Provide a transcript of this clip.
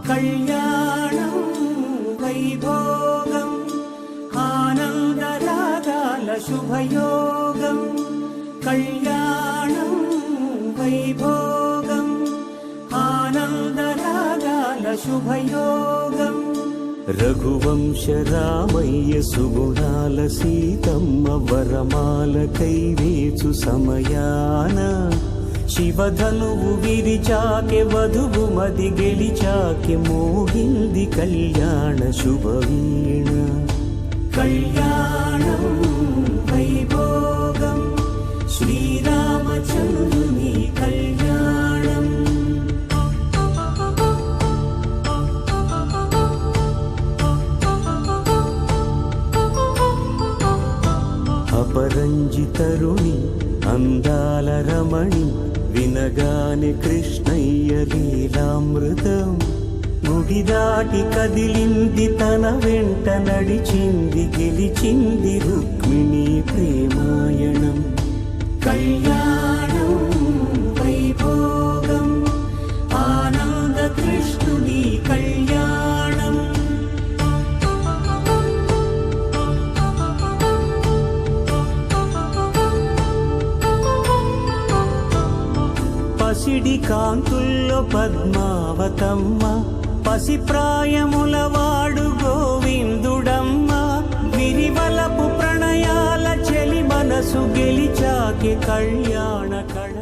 కళ్యాణం వైభోగం ఆనందరాగాల శుభయోగం కళ్యాణం వైభోగం ఆనందరాగాల శుభయోగం రఘువంశ రామయ్య సుగుణాల సీతమ్మ వరమాల కైవేచు సమయాన శివధనువు విరిచాకె వధువు మది గెలిచాకె మోగింది కళ్యాణ శుభవీణ కళ్యాణం వైభోగం శ్రీరామచంద్రుని కళ్యాణం అపరంజి తరుణి అందాల రమణి వినగానే కృష్ణయ్య లీలామృతం గుడి దాటి కదిలింది తన వెంట నడిచింది గెలిచింది రుక్మిణి ప్రేమాయణం కళ్యాణం వైభోగం ఆనంద కృష్ణుని కళ్యాణం పసిడి కాంతుల్లో పద్మావతమ్మ పసిప్రాయముల వాడు గోవిందుడమ్మ విరివలపు ప్రణయాల చెలి మనసు గెలిచాకి కళ్యాణ కళ